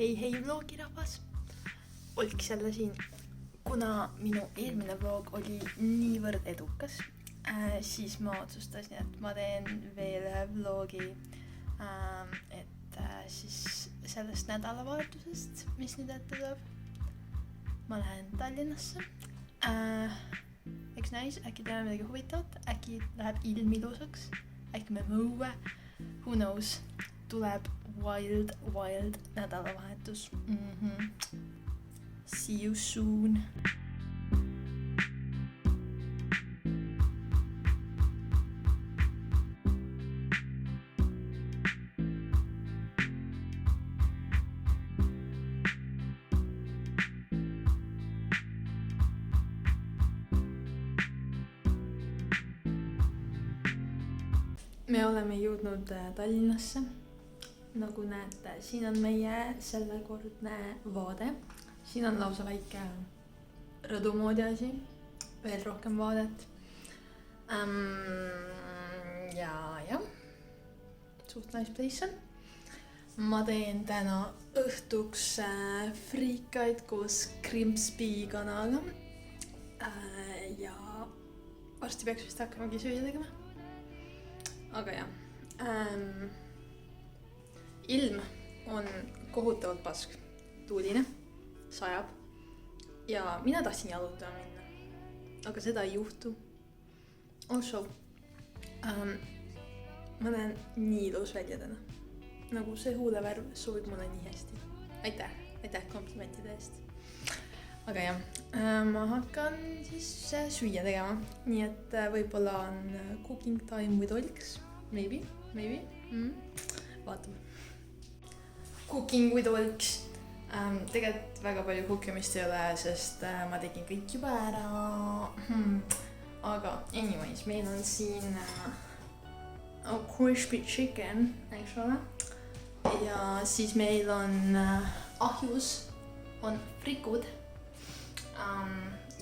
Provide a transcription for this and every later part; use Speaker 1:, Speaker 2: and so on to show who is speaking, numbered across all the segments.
Speaker 1: Hei vlogirahvas, olks jälle siin. Kuna minu eelmine vlog oli niivõrd edukas, siis ma otsustasin, et ma teen veel ühe vlogi, et siis sellest nädalavahetusest, mis nüüd ette tuleb. Ma lähen Tallinnasse. Eks näis, äkki teeme midagi huvitavat, äkki läheb ilm ilusaks, äkki me mõue, who knows, tuleb wild nädalavahetus. See you soon. Me oleme jõudnud Tallinnasse. Nagu näete, siin on meie sellekordne vaade. Siin on lausa väike rõdumoodi asi, veel rohkem vaadet. Ja, suht nice place on. Ma teen täna õhtuks friikaid koos Crispy kanaga. Ja varsti peaks vist hakkamagi süüa tegema. Aga jah. Ilm on kohutavalt pask, tuuline, sajab ja mina tahtsin jalutama minna, aga seda ei juhtu. Also, ma näen nii ilus välja täna, nagu see huulevärv sobib mulle nii hästi. Aitäh komplimentide eest. Aga jah, ma hakkan siis süüa tegema, nii et võib-olla on cooking time with Olks, maybe. Vaatame. Cooking with Olks. Tegelikult väga palju kukkimist ei ole, sest ma tegin kõik juba ära. Aga anyways, meil on siin crispy chicken, eks ole. Ja siis meil on ahjus, on frikud.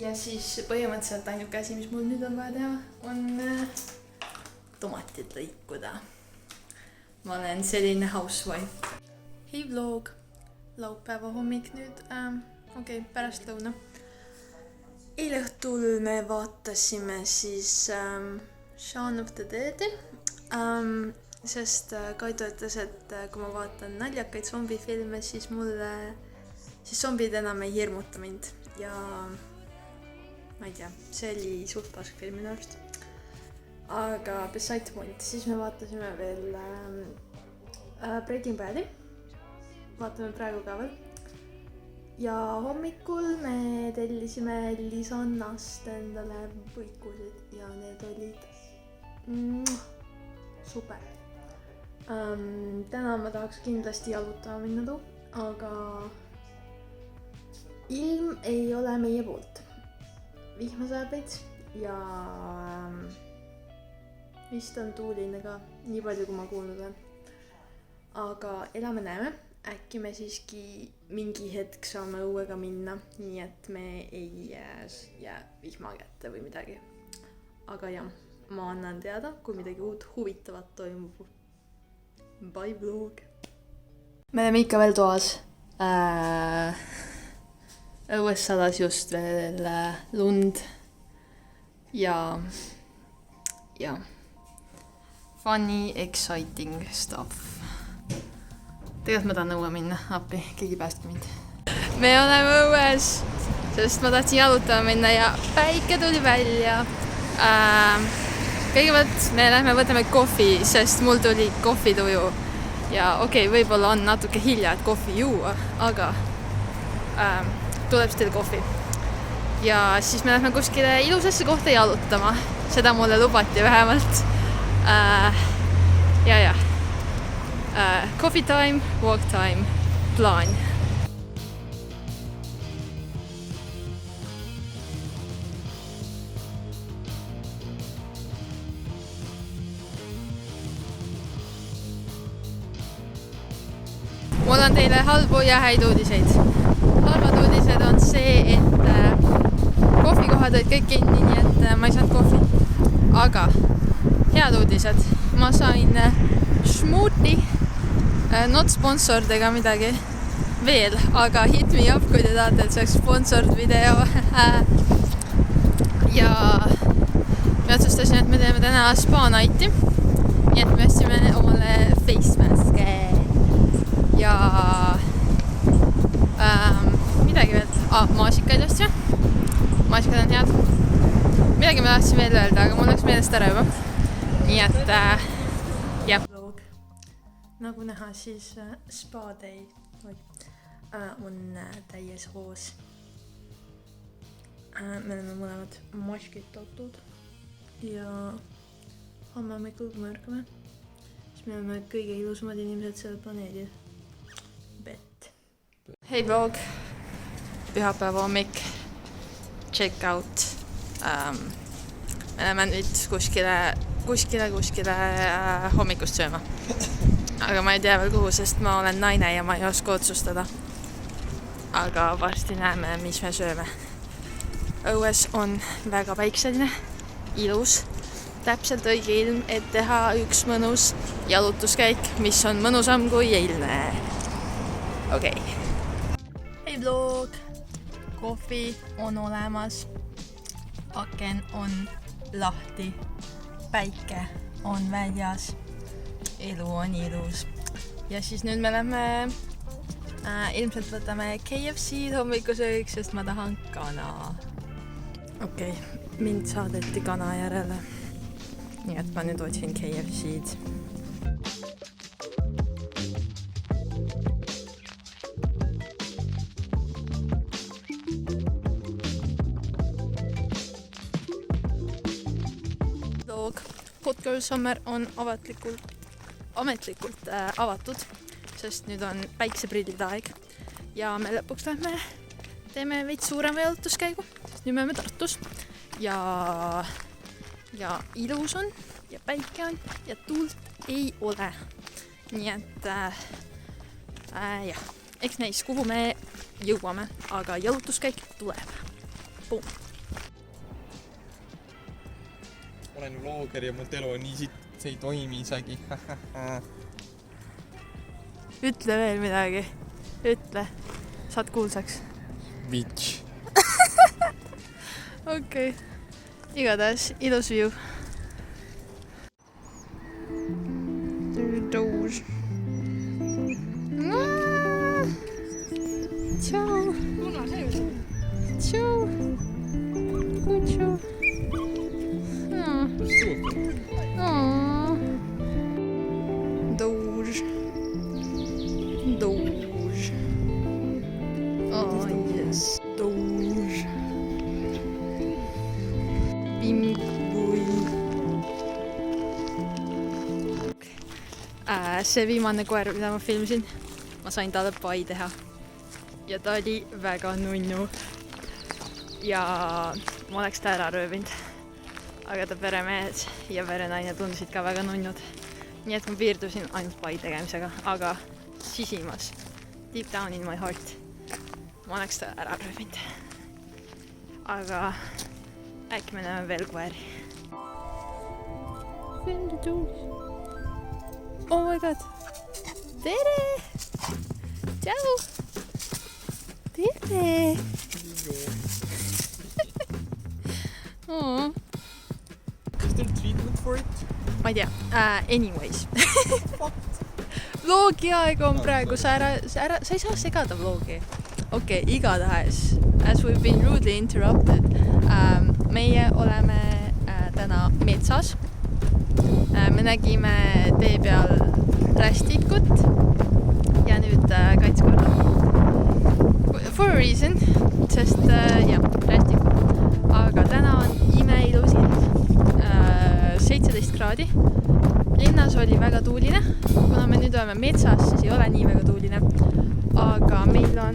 Speaker 1: Ja siis põhimõtteliselt ainuke asi, mis mul nüüd on vaja teha, on tomatid lõikuda. Ma olen selline housewife. Hei vlog, laupäeva hommik nüüd, pärast lõuna. Eile õhtul me vaatasime siis Shaun of the Deadi, sest Kaido ütles, et kui ma vaatan naljakaid zombifilme, siis zombid enam ei hirmuta mind ja ma ei tea, see oli suht pask film minu arust. Aga besides point, siis me vaatasime veel Breaking Badi. Vaatame praegu ka veel. Ja hommikul me tellisime Lisannast endale põikusid ja need olid super. Täna ma tahaks kindlasti jalutama minna aga ilm ei ole meie poolt. Vihma sajab veits ja vist on tuuline ka, nii palju kui ma kuulnud olen. Aga elame-näeme. Äkki me siiski mingi hetk saame õuega minna, nii et me ei jää vihma kätte või midagi. Aga jah, ma annan teada, kui midagi uut huvitavat toimub. Bye vlog! Me oleme ikka veel toas. Õues sadas just veel lund ja funny, exciting stuff. Tegelikult ma tahan õue minna, appi, keegi päästke mind. Me oleme õues, sest ma tahtsin jalutama minna ja päike tuli välja. Kõigepealt me lähme võtame kohvi, sest mul tuli kohvituju. Ja võib-olla on natuke hilja, et kohvi juua, aga tuleb teil kohvi. Ja siis me lähme kuskile ilusasse kohta jalutama. Seda mulle lubati vähemalt. Ja. Coffee time, walk time, plaan. Mul on teile halbu ja häid uudiseid. Halvad uudised on see, et kohvikohad olid kõik kinni, nii et ma ei saanud kohvi. Aga head uudised. Ma sain smoothie, not sponsored ega midagi, veel, aga hit me up, kui te tahate, et see oleks sponsored video. Ja me otsustasin, et me teeme täna spa night'i. Nii et me ostsime omale face maske. Ja midagi veel. Maasikaid ostsime. Maasikad on head. Midagi ma tahtsin veel öelda, aga mul läks meelest ära juba. Nii et jah. Nagu näha, siis spa day on täies hoos. Me oleme mõlemad maskid tatud ja homme hommikul, kui me ärkame, siis me oleme kõige ilusamad inimesed sellel planeedil. Bet. Hei vlog, pühapäeva hommik, check out. Me oleme nüüd kuskile hommikust sööma. Aga ma ei tea veel kuhu, sest ma olen naine ja ma ei oska otsustada. Aga varsti näeme, mis me sööme. Õues on väga päikseline, ilus, täpselt õige ilm, et teha üks mõnus jalutuskäik, mis on mõnusam kui eilne. Okei. Hei vlog! Kohvi on olemas, aken on lahti, päike on väljas, elu on ilus. Ja siis nüüd me lähme, ilmselt võtame KFC hommikusööks, sest ma tahan kana. Okei, mind saadeti kana järele. Nii et ma nüüd otsin KFC-d. Hot Girl Summer on ametlikult avatud, sest nüüd on päikseprillide aeg ja me lõpuks teeme veits suurema jalutuskäigu, sest nüüd me oleme Tartus ja ilus on ja päike on ja tuult ei ole. Nii et jah, eks näis, kuhu me jõuame, aga jalutuskäik tuleb. Boom.
Speaker 2: Olen vlogger ja mult elu on nii siit, see ei toimi isegi.
Speaker 1: Ütle veel midagi. Ütle. Saad kuulsaks.
Speaker 2: Bitch.
Speaker 1: Okei. Igatahes, ilus view. Tõus. Tšau. Tšau. Tšau. Doge. Oh yes, Doge. Bimboy. See viimane koer, mida ma filmisin, ma sain talle pai teha. Ja ta oli väga nunnu. Ja ma oleks ta ära röövinud. Aga ta peremehed ja perenaine tundusid ka väga nunnud. Nii et ma piirdusin ainult pai tegemisega, aga sisimas, deep down in my heart, ma oleks ta ära röövinud. Aga äkki me näeme veel koeri. Oh my god! Tere! Tšau! Tere!
Speaker 2: Is there treatment for it?
Speaker 1: Ma ei tea. Anyways. Vlogi aeg on praegu. Sa ei saa segada vlogi. Okei, igatahes. As we've been rudely interrupted. Meie oleme täna metsas. Me nägime tee peal rästikut. Ja nüüd kaitskorda. For a reason. Sest jah, rästikut. Aga täna on imeilus ilm. 17 kraadi. Linnas oli väga tuuline. Kuna me nüüd oleme metsas, siis ei ole nii väga tuuline. Aga meil on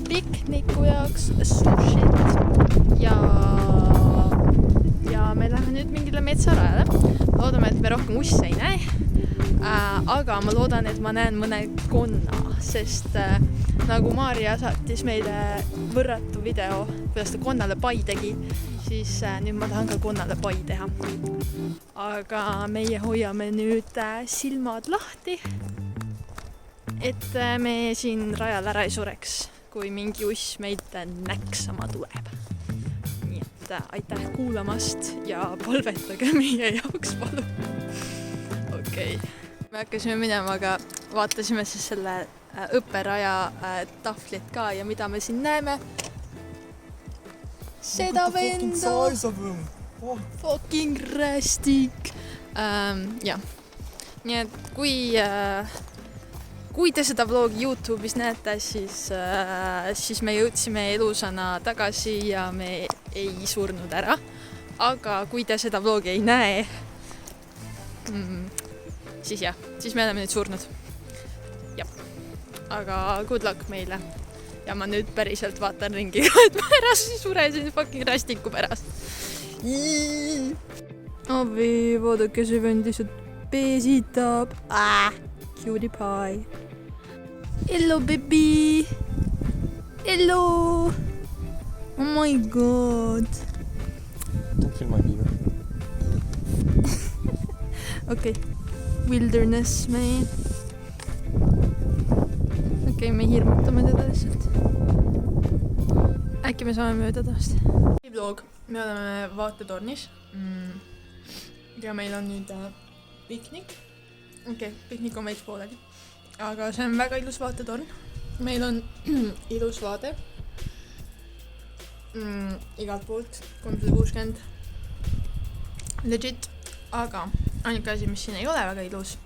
Speaker 1: pikniku jaoks sushit ja me läheme nüüd mingile metsarajale. Loodame, et me rohkem usse ei näe. Aga ma loodan, et ma näen mõne konna, sest nagu Maarja saatis meile võrratu video, kuidas ta konnale pai tegi, siis nüüd ma tahan ka konnale pai teha. Aga meie hoiame nüüd silmad lahti et me siin rajal ära ei sureks, kui mingi uss meid näksama tuleb. Nii et aitäh kuulamast ja palvetage meie jaoks, palun. Okei. Me hakkasime minema, aga vaatasime siis selle õpperaja tahvlit ka ja mida me siin näeme. Seda venda! Fucking rästik! Jah. Nii et kui te seda vlogi YouTube'is näete, siis me jõudsime elusana tagasi ja me ei surnud ära. Aga kui te seda vlogi ei näe, siis me oleme nüüd surnud. Jah. Aga good luck meile. Ja ma nüüd päriselt vaatan ringi, et ma ära suresin fucking rästiku pärast. Avi, vaadake, see vend lihtsalt peesitab. Cutie pie. Hello, baby. Hello. Oh my god.
Speaker 2: Don't feel my beaver.
Speaker 1: Okay. Wilderness, man. Okei, me hirmutame teda lihtsalt. Äkki me saame mööda tast. Vlog. Me oleme vaatetornis. Ja meil on nüüd piknik. Okei, piknik on veits poolegi. Aga see on väga ilus vaatetorn. Meil on ilus vaade. Igalt poolt 360. Legit. Aga ainuke asi, mis siin ei ole väga ilus,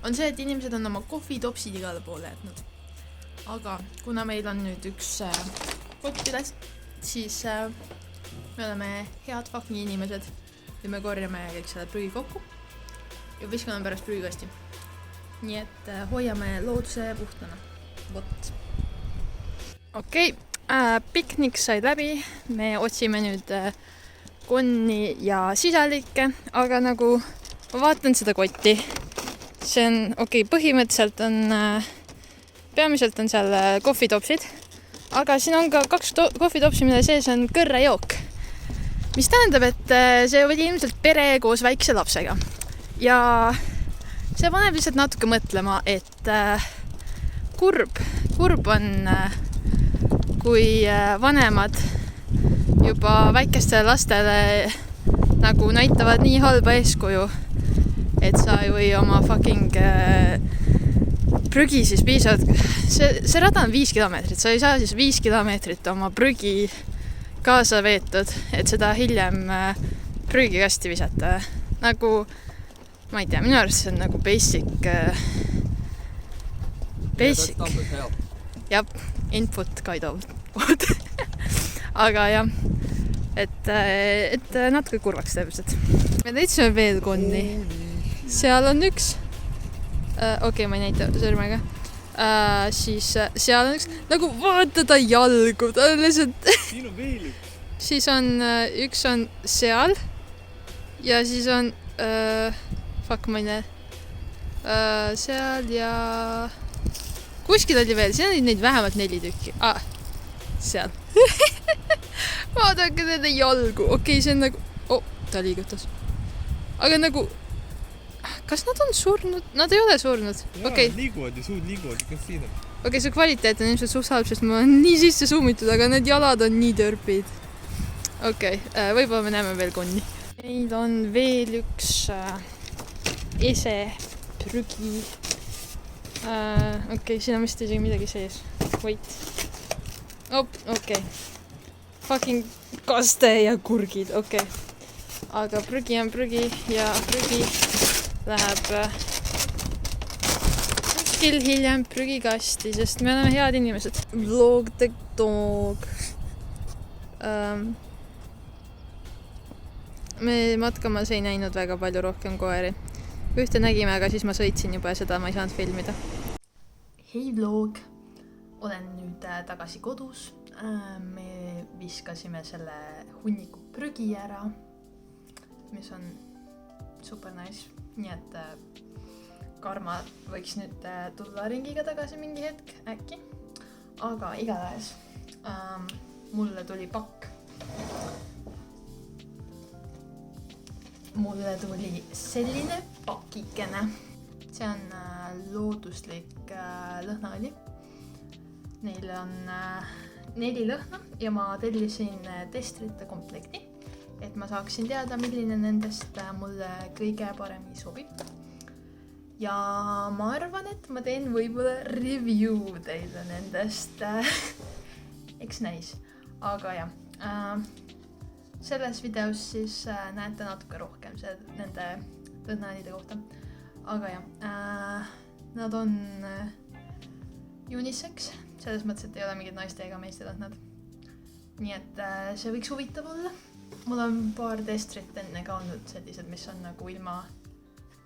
Speaker 1: on see, et inimesed on oma kohvitopsid igale poole jätnud. Aga kuna meil on nüüd üks kott üles, siis me oleme head fucking inimesed ja me korjame kõik selle prügi kokku ja viskame pärast prügikasti. Nii et hoiame looduse puhtana. Vot. Okei, piknik sai läbi. Me otsime nüüd konni ja sisalikke, aga nagu ma vaatan seda kotti. See on põhimõtteliselt on peamiselt on seal kohvitopsid, aga siin on ka 2 kohvitopsi, mille sees on kõrrejook, mis tähendab, et see oli ilmselt pere koos väikse lapsega. Ja see paneb lihtsalt natuke mõtlema, et kurb on, kui vanemad juba väikestele lastele nagu näitavad nii halba eeskuju, et sa ei või oma fucking prügi siis piisavalt. See rada on 5 kilomeetrit, sa ei saa siis 5 kilomeetrit oma prügi kaasa veetud, et seda hiljem prügikasti visata. Nagu, ma ei tea, minu arust see on nagu basic. Jah, input kind of. Aga jah, et natuke kurvaks täpselt. Me leidsime veel konni. Seal on üks. Okei, ma ei näita sõrmega. Siis seal on üks. Nagu vaata ta jalgu. Ta on lihtsalt... Siin on veel üks. Siis on üks on seal. Ja siis on... Fuck, ma ei näe. Seal ja... Kuskil oli veel. Siin oli neid vähemalt 4 tükki. Seal. Vaadake nende jalgu. Okei, see on nagu... ta liigutas. Aga nagu... Kas nad on surnud? Nad ei ole surnud.
Speaker 2: Liiguvad ja suud liiguvad. Kas siin on?
Speaker 1: Okei, see kvaliteet on ilmselt suht halb, sest ma olen nii sisse summitud, aga need jalad on nii törpid. Okei, võib-olla me näeme veel konni. Meil on veel üks ese prügi. Okei, siin on vist isegi midagi sees. Wait. Okei. Fucking kaste ja kurgid, okei. Aga prügi on prügi ja prügi läheb kuskil hiljem prügikasti, sest me oleme head inimesed. Vlog the dog. Me matkamas ei näinud väga palju rohkem koeri. Ühte nägime, aga siis ma sõitsin juba ja seda ma ei saanud filmida. Hei vlog! Olen nüüd tagasi kodus. Me viskasime selle hunniku prügi ära, mis on super nice. Nii et Karma võiks nüüd tulla ringiga tagasi mingi hetk äkki. Aga igatahes mulle tuli pakk. Mulle tuli selline pakikene. see on looduslik lõhnaõli. Neil on 4 lõhna ja ma tellisin testrite komplekti, et ma saaksin teada, milline nendest mulle kõige paremini sobib. Ja ma arvan, et ma teen võib-olla review teile nendest. Eks näis. Aga jah, selles videos siis näete natuke rohkem nende lõhnaõlide kohta. Aga jah, nad on unisex, selles mõttes, et ei ole mingid naiste ega meeste lõhnad. Nii et see võiks huvitav olla. Mul on paar testrit enne ka olnud sellised, mis on nagu ilma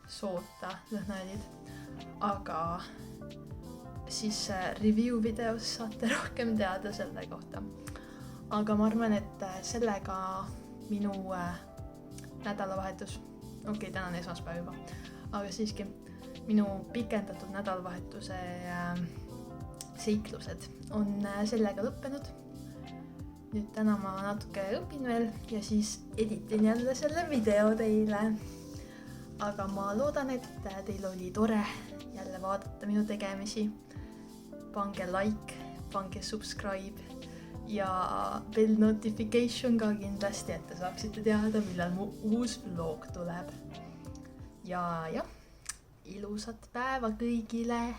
Speaker 1: soota lõhnaõlid. Aga siis review videos saate rohkem teada selle kohta. Aga ma arvan, et sellega minu nädalavahetus, täna on esmaspäev juba, aga siiski minu pikendatud nädalavahetuse seiklused on sellega lõppenud. Nüüd täna ma natuke õpin veel ja siis editin jälle selle video teile. Aga ma loodan, et teil oli tore jälle vaadata minu tegemisi. Pange like, pange subscribe ja bell notification ka kindlasti, et te saaksite teada, millal mu uus vlog tuleb. Ja ilusat päeva kõigile!